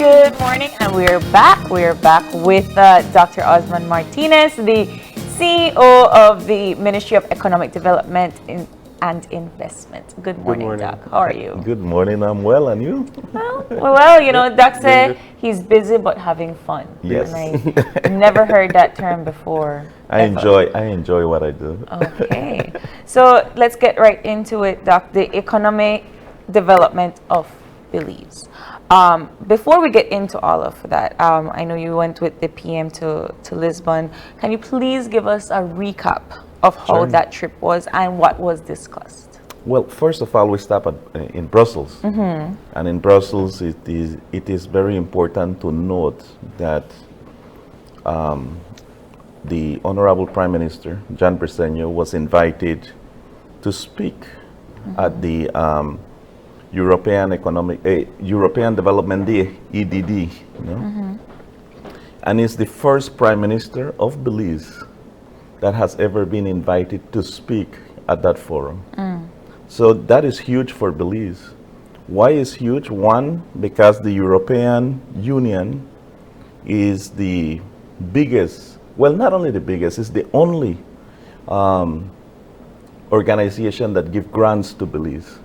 Good morning, and we're back. We're back with Dr. Osman Martinez, the CEO of the Ministry of Economic Development and Investment. Good morning, Doc. How are you? Good morning. I'm well, and you? Well, you know, Doc said he's busy but having fun. Yes. And I never heard that term before. I enjoy what I do. Okay. So let's get right into it, Doc. The economic development of Belize. Before we get into all of that, I know you went with the PM to Lisbon. Can you please give us a recap of how that trip was and what was discussed? Well, first of all, we stop in Brussels. And in Brussels, it is very important to note that the Honorable Prime Minister, John Briceño, was invited to speak at the European Development Day, EDD, you know? And he's the first Prime Minister of Belize that has ever been invited to speak at that forum. So that is huge for Belize. Why is huge? One, because the European Union is the biggest, well, not only the biggest, it's the only organization that gives grants to Belize.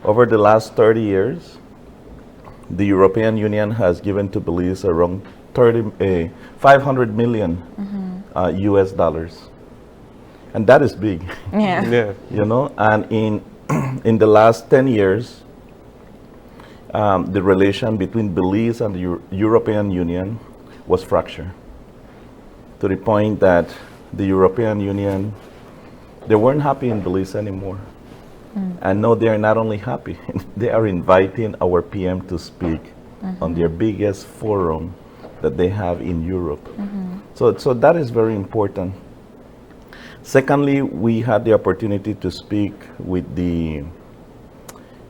Over the last 30 years, the European Union has given to Belize around 500 million US dollars. And that is big. Yeah. You know, and in the last 10 years, the relation between Belize and the European Union was fractured to the point that the European Union, they weren't happy in Belize anymore. And no, they are not only happy, they are inviting our PM to speak on their biggest forum that they have in Europe. So that is very important. Secondly, we had the opportunity to speak with the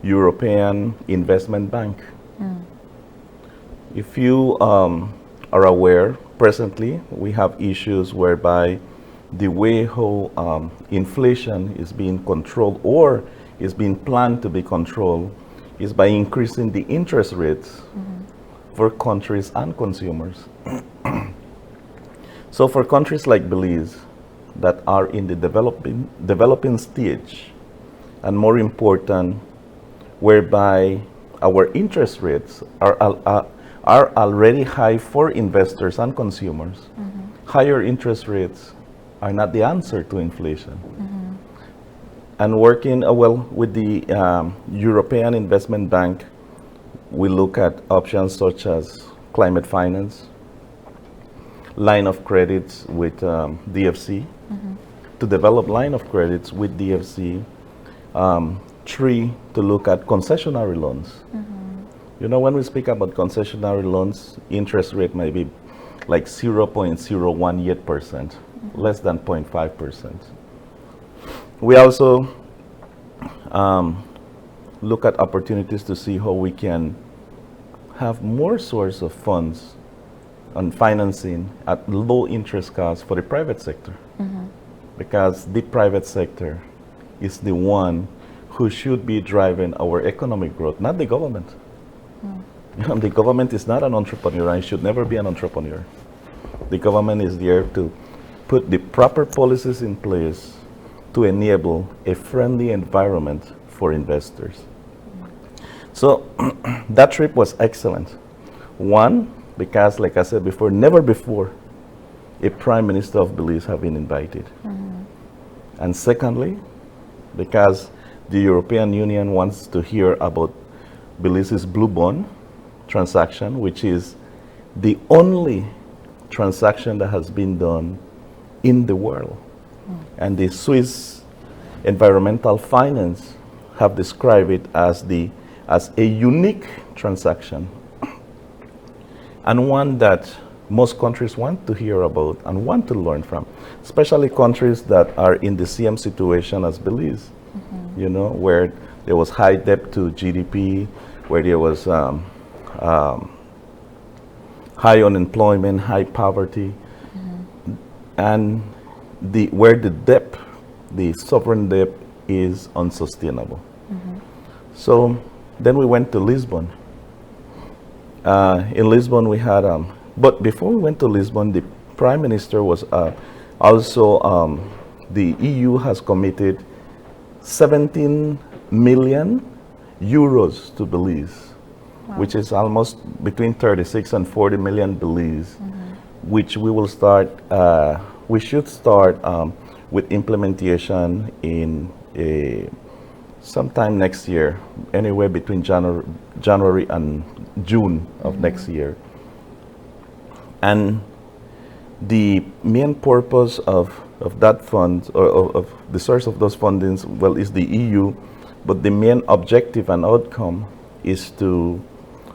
European Investment Bank. If you are aware, presently we have issues whereby the way how inflation is being controlled or is being planned to be controlled is by increasing the interest rates for countries and consumers. So for countries like Belize that are in the developing stage, and more important, whereby our interest rates are already high for investors and consumers, higher interest rates are not the answer to inflation. And working well with the European Investment Bank, we look at options such as climate finance, line of credits with DFC, to develop line of credits with DFC. Three, to look at concessionary loans. You know, when we speak about concessionary loans, interest rate may be like 0.01 yet percent, less than 0.5%. We also look at opportunities to see how we can have more source of funds on financing at low interest costs for the private sector. Because the private sector is the one who should be driving our economic growth, not the government. You know, the government is not an entrepreneur and should never be an entrepreneur. The government is there to put the proper policies in place to enable a friendly environment for investors. So that trip was excellent. One, because like I said before, never before a Prime Minister of Belize have been invited. And secondly, because the European Union wants to hear about Belize's blue bond transaction, which is the only transaction that has been done in the world. And the Swiss environmental finance have described it as a unique transaction, and one that most countries want to hear about and want to learn from, especially countries that are in the same situation as Belize, you know, where there was high debt to GDP, where there was high unemployment, high poverty, and where the debt, the sovereign debt, is unsustainable. So then we went to Lisbon, In Lisbon, we had, but before we went to Lisbon, the Prime Minister was also, the EU has committed 17 million euros to Belize, which is almost between 36 and 40 million Belize, which we will start, we should start with implementation in sometime next year, anywhere between January and June of next year. And the main purpose of that fund, or of the source of those fundings, well, is the EU, but the main objective and outcome is to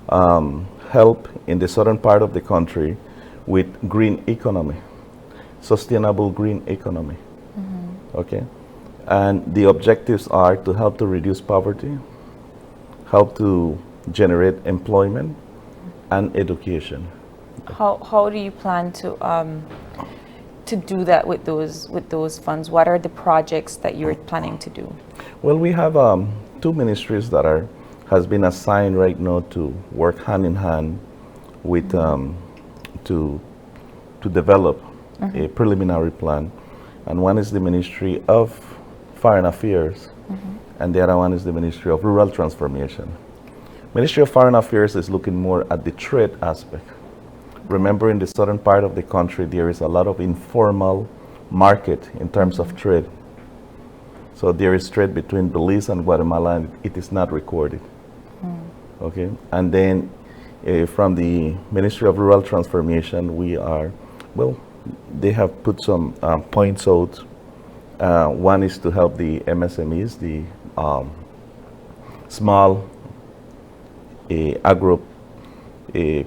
help in the southern part of the country with green economy, sustainable green economy. Okay? And the objectives are to help to reduce poverty, help to generate employment and education. How do you plan to do that with those funds? What are the projects that you're planning to do? Well, we have two ministries that has been assigned right now to work hand in hand with to develop a preliminary plan, and one is the Ministry of Foreign Affairs, and the other one is the Ministry of Rural Transformation. Ministry of Foreign Affairs is looking more at the trade aspect. Remember, in the southern part of the country, there is a lot of informal market in terms of trade. So there is trade between Belize and Guatemala, and it is not recorded. Okay, and then from the Ministry of Rural Transformation, we are, well, they have put some points out. One is to help the MSMEs, the small agro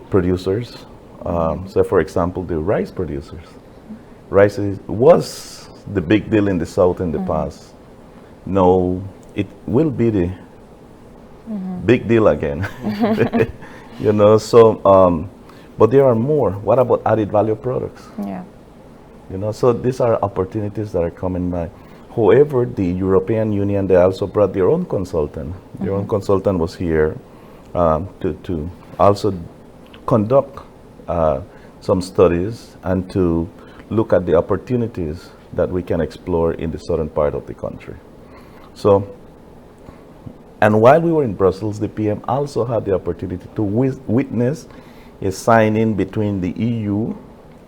producers. So, for example, the rice producers. Rice was the big deal in the South in the past. Now, it will be the big deal again. You know, so, but there are more. What about added value products? Yeah. You know, so these are opportunities that are coming by. However, the European Union, they also brought their own consultant. Their own consultant was here to also conduct some studies and to look at the opportunities that we can explore in the southern part of the country. So, and while we were in Brussels, the PM also had the opportunity to witness a signing between the EU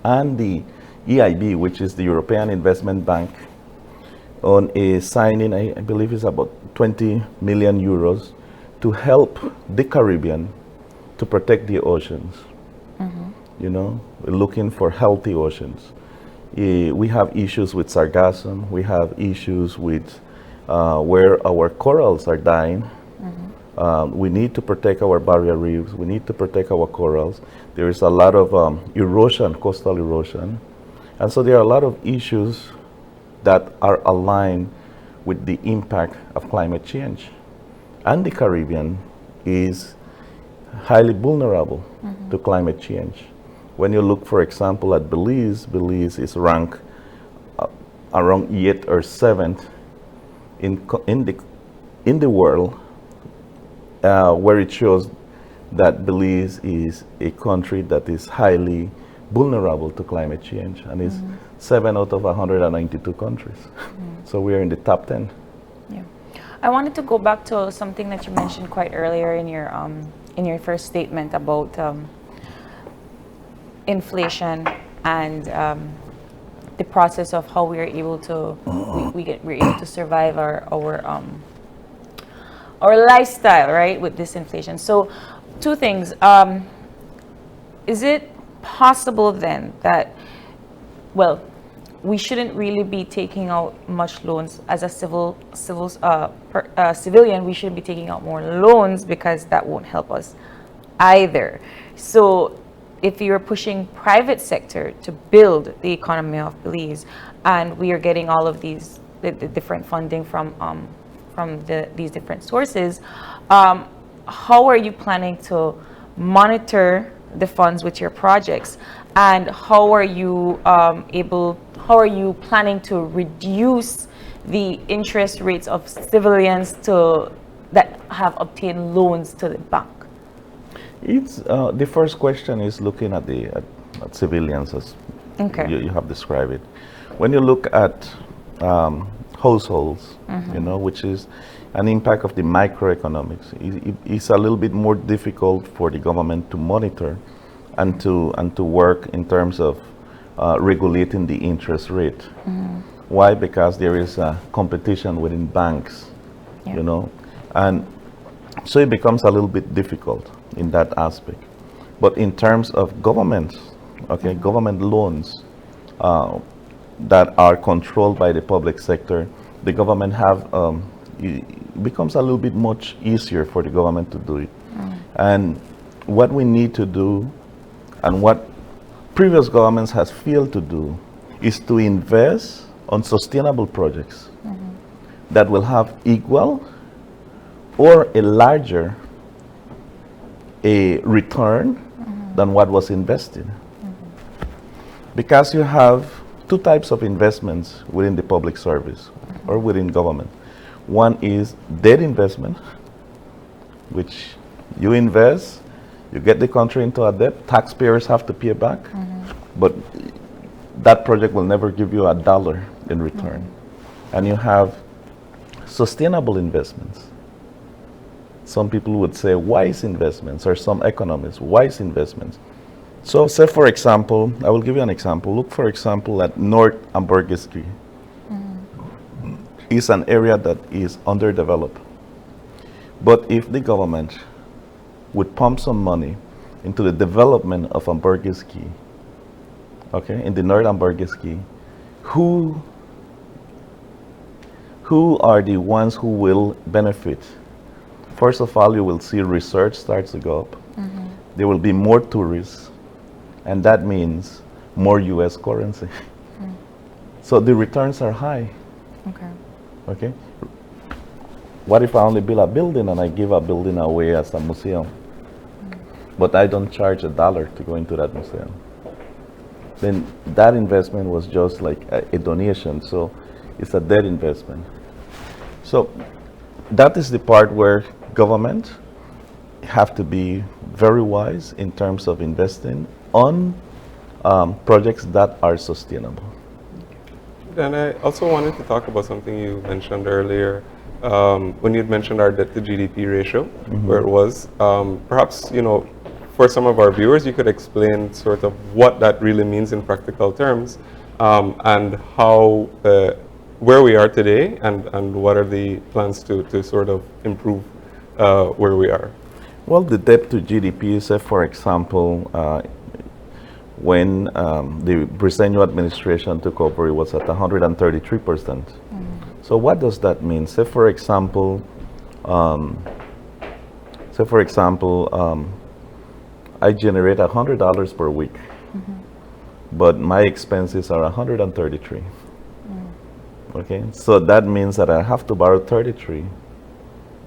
and the EIB, which is the European Investment Bank, on a signing, I believe it's about 20 million euros, to help the Caribbean to protect the oceans. You know, we're looking for healthy oceans. We have issues with sargassum. We have issues with where our corals are dying. We need to protect our barrier reefs. We need to protect our corals. There is a lot of erosion, coastal erosion. And so there are a lot of issues that are aligned with the impact of climate change. And the Caribbean is highly vulnerable to climate change. When you look, for example, at Belize, Belize is ranked around 8th or 7th in the world, where it shows that Belize is a country that is highly vulnerable to climate change, and is 7 out of 192 countries. So we are in the top 10. Yeah, I wanted to go back to something that you mentioned quite earlier in your first statement about inflation and the process of how we are able to we're able to survive our lifestyle, right, with this inflation. So, two things. Is it possible then that, well, we shouldn't really be taking out much loans as a civilian? We shouldn't be taking out more loans because that won't help us either. So, if you're pushing private sector to build the economy of Belize, and we are getting all of these the different funding from these different sources, how are you planning to monitor the funds with your projects, and how are you planning to reduce the interest rates of civilians that have obtained loans to the bank? It's the first question is looking at at civilians as Okay. you have described it. When you look at households, which is an impact of the microeconomics, it's a little bit more difficult for the government to monitor and to work in terms of regulating the interest rate. Why? Because there is a competition within banks, and so it becomes a little bit difficult in that aspect. But in terms of government, government loans that are controlled by the public sector, the government it becomes a little bit much easier for the government to do it. And what we need to do, and what previous governments has failed to do, is to invest on sustainable projects that will have equal or a larger return than what was invested. Because you have two types of investments within the public service or within government. One is debt investment, which you invest, you get the country into a debt, taxpayers have to pay back, but that project will never give you $1 in return. And you have sustainable investments. Some people would say wise investments, or some economists, wise investments. So say, for example, I will give you an example. Look, for example, at North Ambergris. It's an area that is underdeveloped. But if the government would pump some money into the development of Ambergris, in the North Ambergris, who are the ones who will benefit? First of all, you will see research starts to go up. There will be more tourists, and that means more US currency. So the returns are high. Okay. What if I only build a building and I give a building away as a museum, but I don't charge $1 to go into that museum? Then that investment was just like a donation, so it's a dead investment. So that is the part where government have to be very wise in terms of investing on projects that are sustainable. And I also wanted to talk about something you mentioned earlier, when you had mentioned our debt to GDP ratio, where it was. Perhaps, for some of our viewers, you could explain sort of what that really means in practical terms, and how, where we are today, and what are the plans to sort of improve where we are. Well, the debt to GDP, say for example, when the Briceño administration took over, it was at 133%. So what does that mean? Say for example, I generate $100 per week, but my expenses are 133. Okay, so that means that I have to borrow 33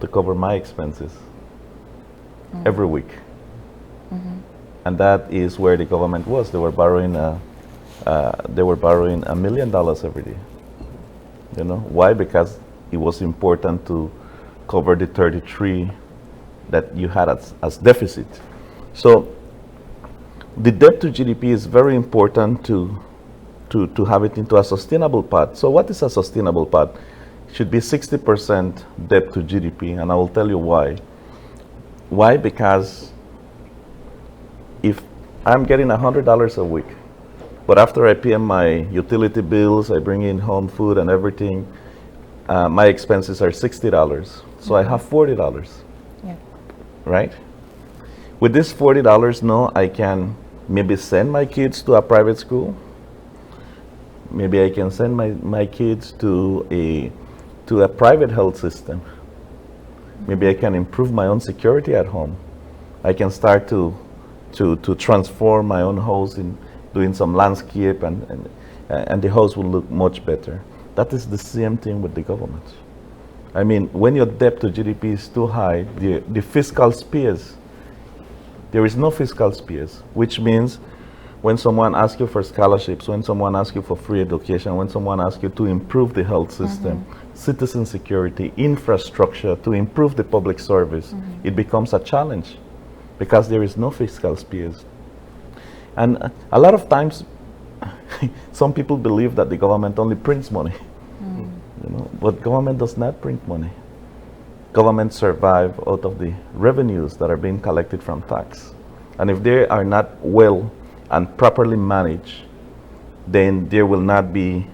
to cover my expenses every week. And that is where the government was. They were borrowing $1 million every day. Why? Because it was important to cover the 33 that you had as deficit. So the debt to GDP is very important to have it into a sustainable path. So what is a sustainable path? It should be 60% debt to GDP, and I will tell you why. Why? Because if I'm getting $100 a week, but after I pay my utility bills, I bring in home food and everything, my expenses are $60. So I have $40. Yeah. Right? With this $40, no, I can maybe send my kids to a private school. Maybe I can send my kids to a private health system. Maybe I can improve my own security at home. I can start to transform my own house in doing some landscape, and the house will look much better. That is the same thing with the government. I mean, when your debt to GDP is too high, the fiscal space, there is no fiscal space, which means when someone asks you for scholarships, when someone asks you for free education, when someone asks you to improve the health system, citizen security, infrastructure, to improve the public service, it becomes a challenge. because there is no fiscal space. And a lot of times, some people believe that the government only prints money, but government does not print money. Governments survive out of the revenues that are being collected from tax. And if they are not well and properly managed, then there will not be,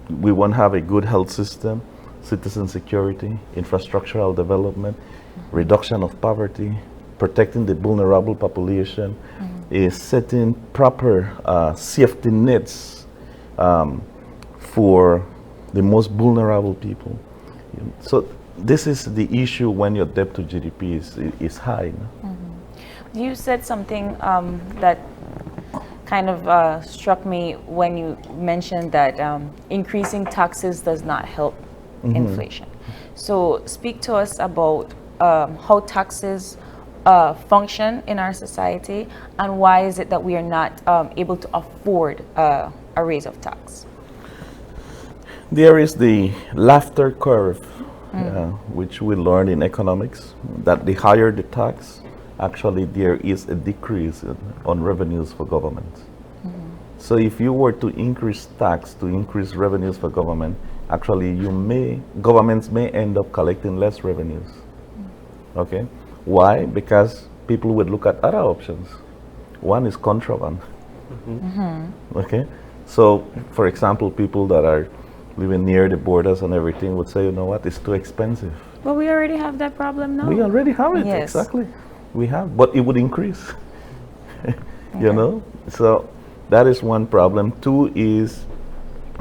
we won't have a good health system, citizen security, infrastructural development, reduction of poverty, protecting the vulnerable population, is setting proper safety nets for the most vulnerable people. So this is the issue when your debt to GDP is high. You said something that kind of struck me when you mentioned that increasing taxes does not help inflation. So speak to us about how taxes function in our society, and why is it that we are not able to afford a raise of tax? There is the laughter curve, which we learned in economics, that the higher the tax, actually there is a decrease on revenues for government. So if you were to increase tax to increase revenues for government, actually governments may end up collecting less revenues. Okay? Why? Because people would look at other options. One is contraband. Okay? So, for example, people that are living near the borders and everything would say, you know what, it's too expensive. But we already have that problem now. We already have it, Yes. exactly. We have, but it would increase. You know? So that is one problem. Two is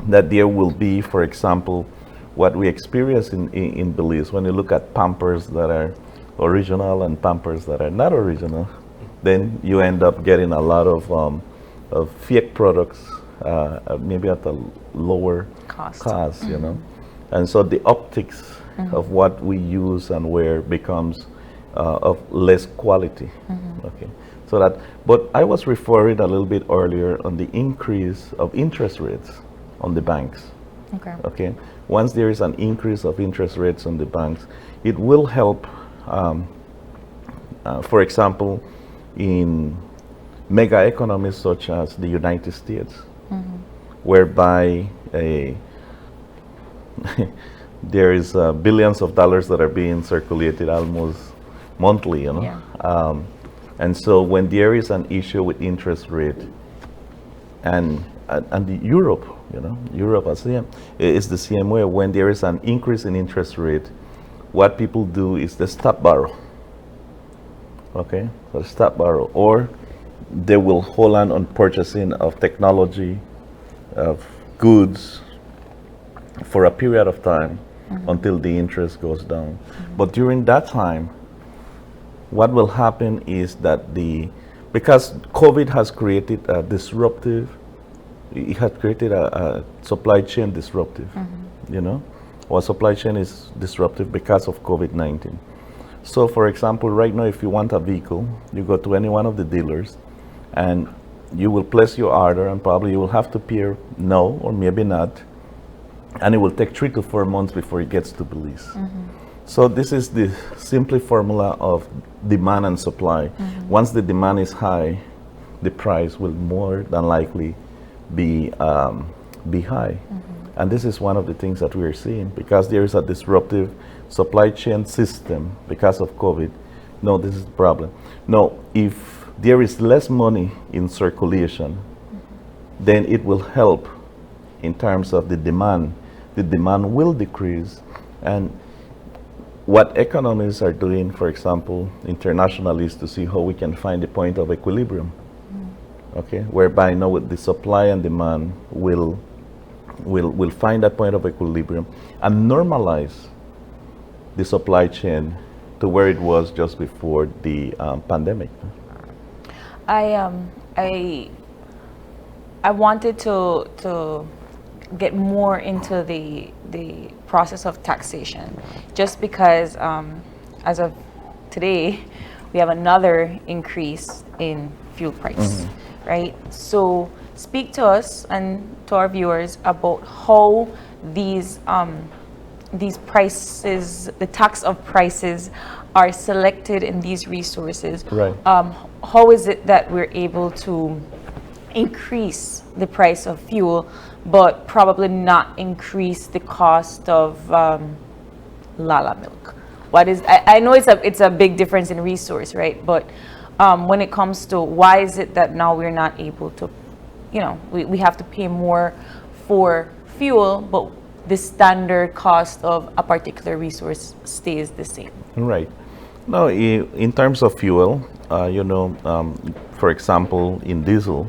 that there will be, for example, what we experience in Belize, when you look at Pampers that are original and Pampers that are not original, then you end up getting a lot of fake products, maybe at a lower cost, you know. And so the optics of what we use and wear becomes of less quality. Okay, so that. But I was referring a little bit earlier on the increase of interest rates on the banks. Okay. Okay, once there is an increase of interest rates on the banks, it will help. For example, in mega economies such as the United States, whereby there is billions of dollars that are being circulated almost monthly, you know. Yeah. And so when there is an issue with interest rate, and Europe, you know, Europe is the same way. When there is an increase in interest rate, what people do is they stop borrow. Okay, so stop borrow, or they will hold on purchasing of technology, of goods, for a period of time until the interest goes down. But during that time, what will happen is that because COVID has created a disruptive, it has created a supply chain disruptive, you know. Our supply chain is disruptive because of COVID-19. So for example, right now, if you want a vehicle, you go to any one of the dealers and you will place your order, and probably you will have to pay no, or maybe not, and it will take 3 to 4 months before it gets to Belize. So this is the simple formula of demand and supply. Once the demand is high, the price will more than likely be high. And this is one of the things that we are seeing, because there is a disruptive supply chain system because of COVID. No, this is the problem. No, if there is less money in circulation, then it will help in terms of the demand. The demand will decrease. And what economists are doing, for example, internationally, is to see how we can find a point of equilibrium. Okay, whereby now with the supply and demand will find that point of equilibrium and normalize the supply chain to where it was just before the pandemic. I wanted to get more into the process of taxation, just because as of today we have another increase in fuel price, right? So speak to us and to our viewers about how these prices, the tax of prices, are selected in these resources, Right. how is it that we're able to increase the price of fuel, but probably not increase the cost of Lala milk? What is, I know it's a big difference in resource, right? But when it comes to why is it that now we're not able to, we have to pay more for fuel, but the standard cost of a particular resource stays the same? Right. No, in terms of fuel, for example, in diesel,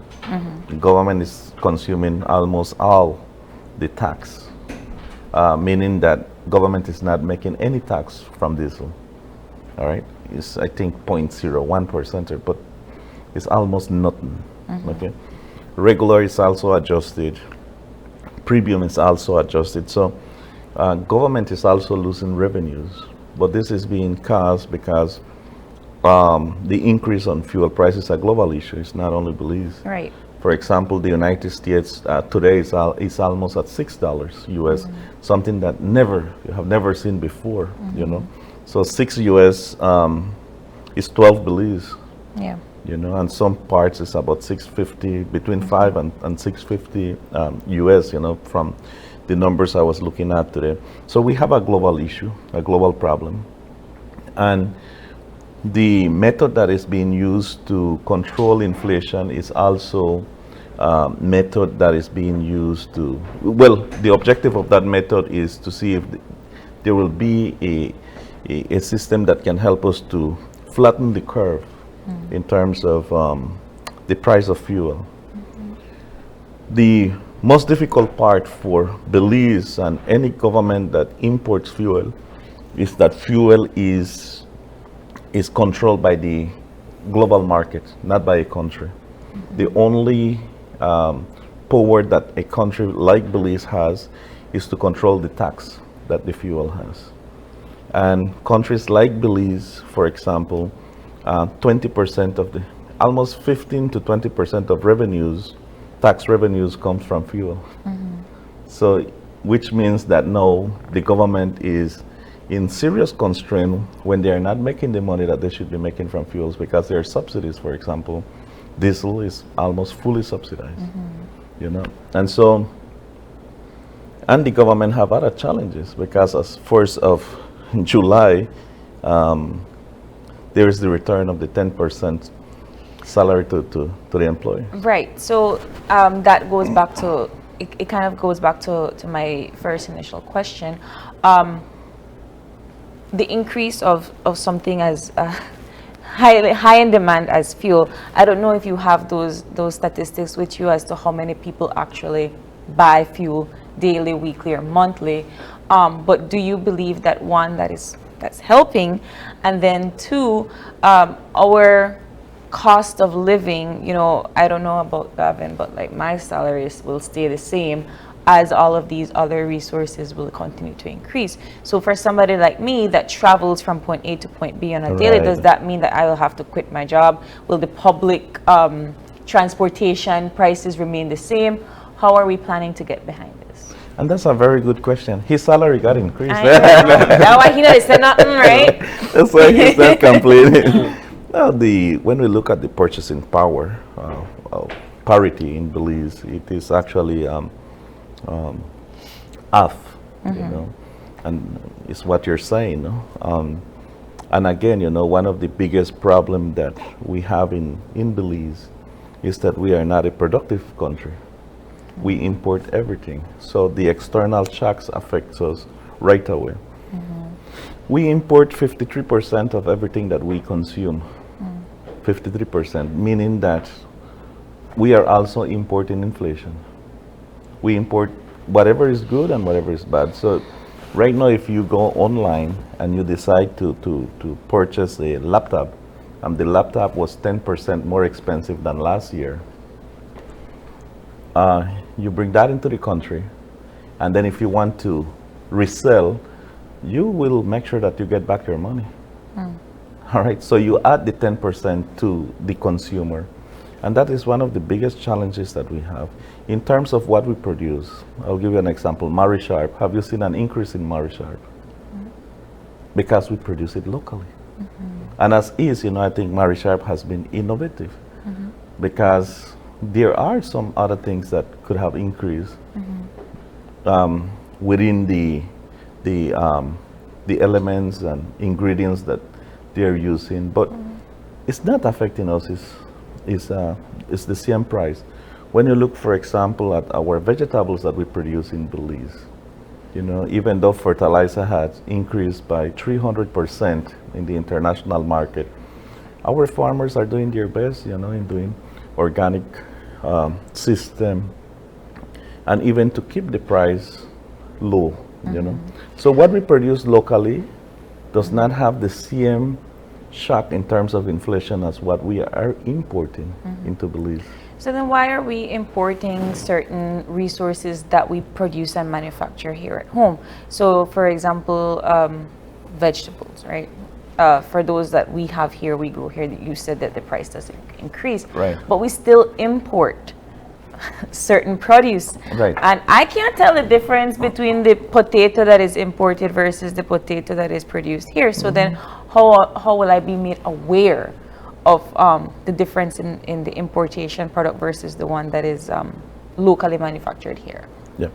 the government is consuming almost all the tax, meaning that government is not making any tax from diesel. All right, it's I think 0.01%, but it's almost nothing. Okay, regular is also adjusted, premium is also adjusted. So government is also losing revenues, but this is being caused because the increase on fuel prices is a global issue. It's not only Belize. Right. For example, the United States today is almost at $6 US, something that you have never seen before. So 6 US is 12 Belize. Yeah. And some parts is about 650, between 5 and 650 US. From the numbers I was looking at today. So we have a global issue, a global problem, and the method that is being used to control inflation is also method that is being used to, the objective of that method is to see if there will be a system that can help us to flatten the curve in terms of the price of fuel. The most difficult part for Belize and any government that imports fuel is that fuel is controlled by the global market, not by a country. The only power that a country like Belize has is to control the tax that the fuel has. And countries like Belize, for example, 20% of almost 15 to 20% of tax revenues comes from fuel. So, which means that no, the government is in serious constraint when they are not making the money that they should be making from fuels, because there are subsidies. For example, diesel is almost fully subsidized, and so, and the government have other challenges because as 1st of July, there is the return of the 10% salary to the employer. Right. So that goes back to, it kind of goes back to my first initial question. The increase of something as high in demand as fuel. I don't know if you have those statistics with you as to how many people actually buy fuel daily, weekly, or monthly. But do you believe that one, that's helping, and then two, our cost of living, I don't know about Gavin, but like my salaries will stay the same as all of these other resources will continue to increase. So for somebody like me that travels from point A to point B on a daily, does that mean that I will have to quit my job? Will the public transportation prices remain the same? How are we planning to get behind this? And that's a very good question. His salary got increased. That's why he said nothing, right? That's why he's not complaining. Now, when we look at the purchasing power parity in Belize, it is actually half, and it's what you're saying. And again, one of the biggest problem that we have in Belize is that we are not a productive country. We import everything, so the external shocks affects us right away. We import 53% of everything that we consume. 53%, meaning that we are also importing inflation. We import whatever is good and whatever is bad. So right now, if you go online and you decide to purchase a laptop, and the laptop was 10% more expensive than last year, you bring that into the country, and then if you want to resell, you will make sure that you get back your money. All right, so you add the 10% to the consumer, and that is one of the biggest challenges that we have in terms of what we produce. I'll give you an example. Mari Sharp, have you seen an increase in Mari Sharp? Because we produce it locally. And as is, I think Mary Sharp has been innovative because there are some other things that could have increased within the elements and ingredients that they're using, but it's not affecting us. It's the same price. When you look, for example, at our vegetables that we produce in Belize, even though fertilizer has increased by 300% in the international market, our farmers are doing their best, in doing organic system, and even to keep the price low, So what we produce locally does not have the same shock in terms of inflation as what we are importing into Belize. So then why are we importing certain resources that we produce and manufacture here at home? So for example, vegetables, right? For those that we have here, we grow here, you said that the price doesn't increase. Right. But we still import certain produce. Right. And I can't tell the difference between the potato that is imported versus the potato that is produced here. So then how will I be made aware of the difference in the importation product versus the one that is locally manufactured here? Yeah.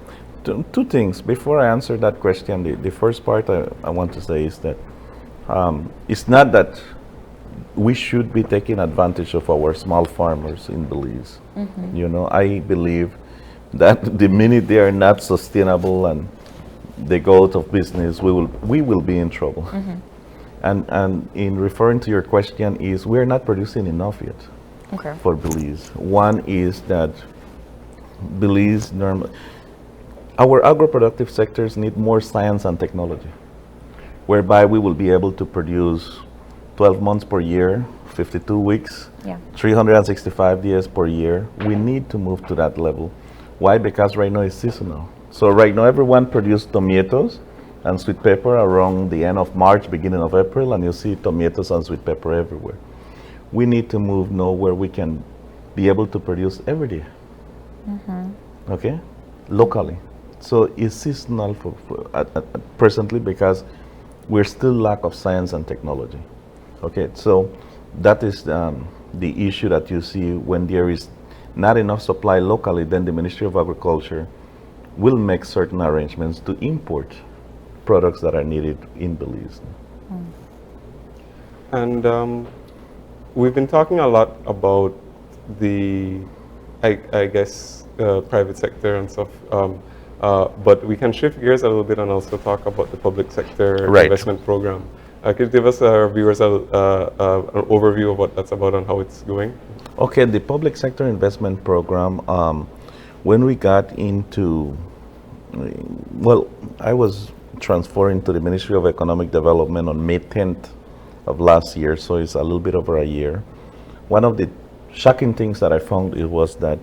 Two things. Before I answer that question, the first part I want to say is that it's not that we should be taking advantage of our small farmers in Belize. I believe that the minute they are not sustainable and they go out of business, we will be in trouble. And in referring to your question, is we're not producing enough yet for Belize. One is that Belize our agroproductive sectors need more science and technology, whereby we will be able to produce 12 months per year, 52 weeks, 365 days per year. We need to move to that level. Why? Because right now it's seasonal. So right now everyone produces tomatoes and sweet pepper around the end of March, beginning of April, and you see tomatoes and sweet pepper everywhere. We need to move now where we can be able to produce every day, okay, locally. So it's seasonal presently because we're still lack of science and technology. Okay, so that is the issue that you see when there is not enough supply locally. Then the Ministry of Agriculture will make certain arrangements to import products that are needed in Belize. And we've been talking a lot about the, I guess, private sector and stuff. But we can shift gears a little bit and also talk about the public sector investment program. Could you give us, our viewers, an overview of what that's about and how it's going? Okay, the public sector investment program, when we got into, I was transferring to the Ministry of Economic Development on May 10th of last year, so it's a little bit over a year. One of the shocking things that I found was that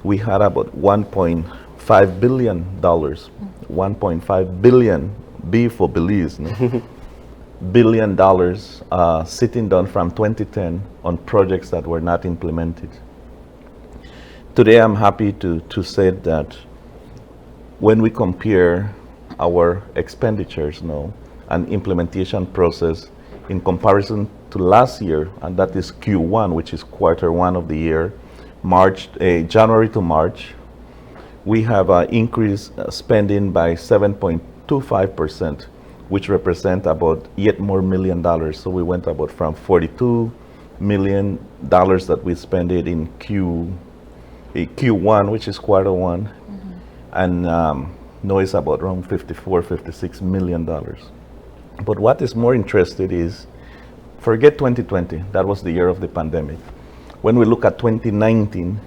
we had about $1.5 billion, 1.5 billion, B for Belize, no? $billion sitting down from 2010 on projects that were not implemented. Today I'm happy to say that when we compare our expenditures now and implementation process in comparison to last year, and that is Q1, which is quarter one of the year, January to March, we have increased spending by 7.25%, which represent about $8 million more. So we went about from $42 million that we spent it in Q1, which is quarter one, and now it's about around $56 million. But what is more interesting is, forget 2020, that was the year of the pandemic. When we look at 2019,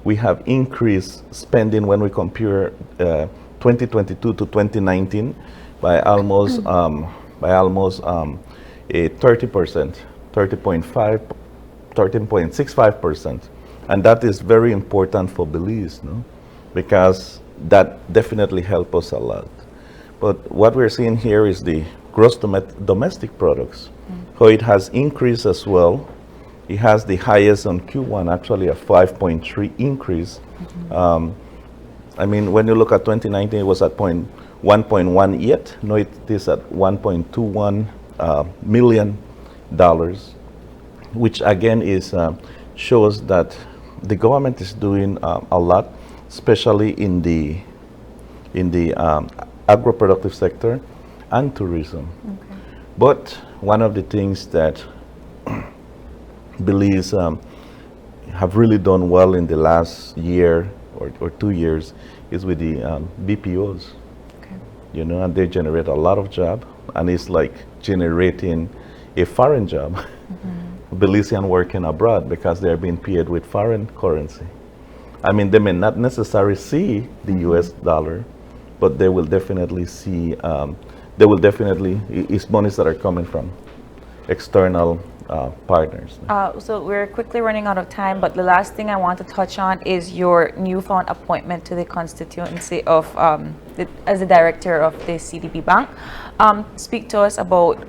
we have increased spending when we compare 2022 to 2019 by almost a 30%, 13.65%, and that is very important for Belize, no? Because that definitely helps us a lot. But what we're seeing here is the gross domestic products, how it has increased as well. It has the highest on Q1, actually a 5.3 increase. I mean, when you look at 2019, it was at 1.18. Now it is at 1.21 million dollars, which again is shows that the government is doing a lot, especially in the agro-productive sector and tourism. Okay. But one of the things that Belize have really done well in the last year or 2 years is with the BPOs. Okay. You know, and they generate a lot of job, and it's like generating a foreign job. Belizean working abroad because they're being paid with foreign currency. I mean, they may not necessarily see the US dollar, but they will definitely see, it's monies that are coming from external partners. So we're quickly running out of time, but the last thing I want to touch on is your newfound appointment to the constituency of as the director of the CDB Bank. Speak to us about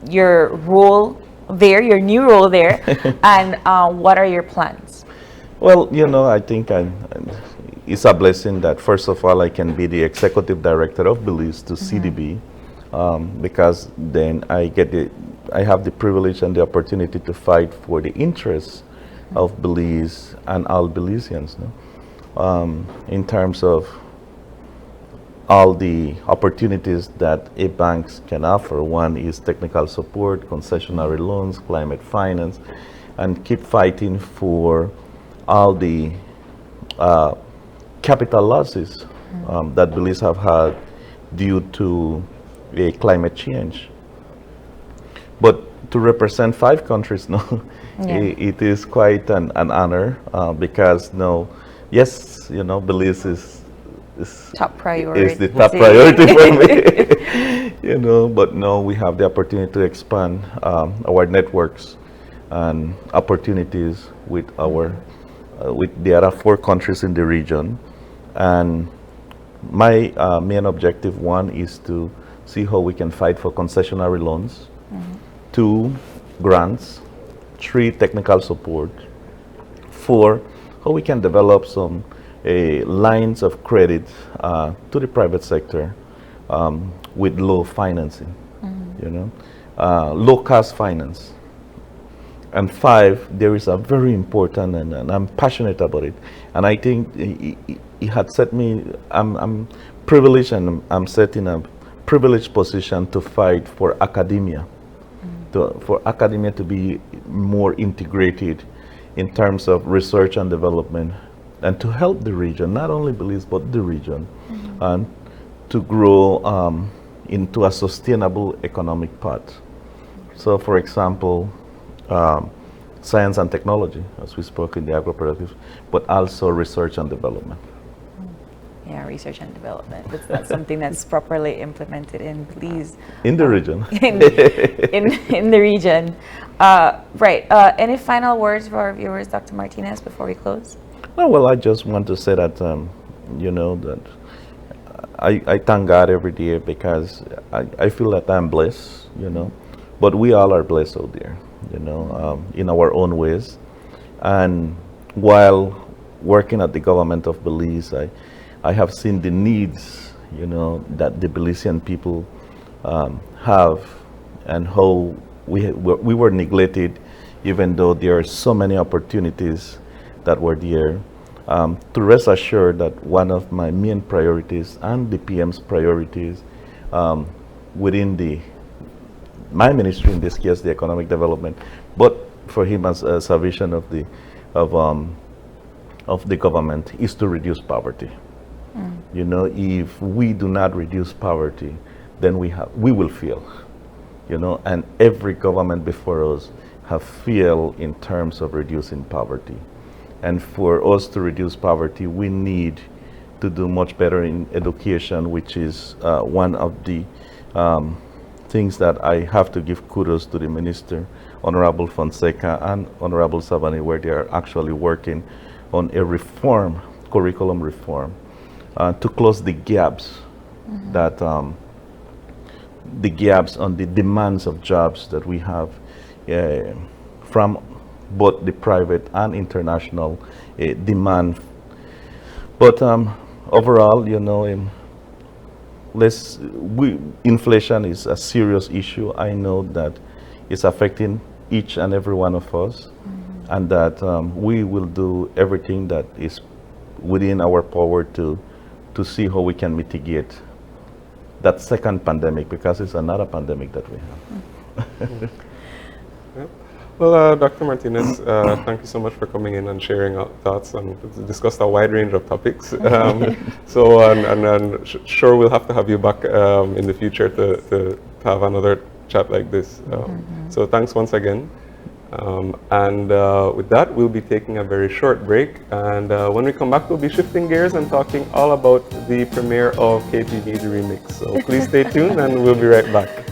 your role there, your new role there, and what are your plans? Well, you know, I think it's a blessing that first of all I can be the executive director of Belize to CDB, because then I have the privilege and the opportunity to fight for the interests of Belize and all Belizeans, no? In terms of all the opportunities that a bank can offer. One is technical support, concessionary loans, climate finance, and keep fighting for all the capital losses that Belize have had due to climate change. But to represent 5 countries, no, it is quite an honor because, yes, you know, Belize is top priority. Is the top priority for me, you know. But no, we have the opportunity to expand our networks and opportunities with our with the other 4 countries in the region. And my main objective, one, is to see how we can fight for concessionary loans, 2, grants, 3, technical support, 4, how we can develop some lines of credit to the private sector with low financing, you know, low cost finance. And 5, there is a very important, and I'm passionate about it, and I think it had set me, I'm privileged, and I'm set in a privileged position to fight for academia, for academia to be more integrated in terms of research and development, and to help the region, not only Belize, but the region, and to grow into a sustainable economic path. So, for example, science and technology, as we spoke in the agro-productive, but also research and development. Yeah, research and development. That's not something that's properly implemented in Belize. In the region. in the region. Right. Any final words for our viewers, Dr. Martinez, before we close? No, well, I just want to say that, you know, that I thank God every day because I feel that I'm blessed, you know, but we all are blessed out there, you know, in our own ways. And while working at the government of Belize, I have seen the needs, you know, that the Belizean people have, and how we were neglected, even though there are so many opportunities that were there. To rest assured that one of my main priorities and the PM's priorities within my ministry, in this case, the economic development, but for him as a vision of the government, is to reduce poverty. You know, if we do not reduce poverty, then we will fail. You know, and every government before us have failed in terms of reducing poverty. And for us to reduce poverty, we need to do much better in education, which is one of the things that I have to give kudos to the Minister, Honorable Fonseca and Honorable Savani, where they are actually working on a reform, curriculum reform, to close the gaps that the gaps on the demands of jobs that we have from both the private and international demand. But overall, you know, inflation is a serious issue. I know that it's affecting each and every one of us, and that we will do everything that is within our power to see how we can mitigate that second pandemic, because it's another pandemic that we have. Yep. Well, Dr. Martinez, thank you so much for coming in and sharing our thoughts and discussed a wide range of topics. Sure we'll have to have you back in the future to have another chat like this. So thanks once again. With that, we'll be taking a very short break. And when we come back, we'll be shifting gears and talking all about the premiere of KPV The Remix. So please stay tuned and we'll be right back.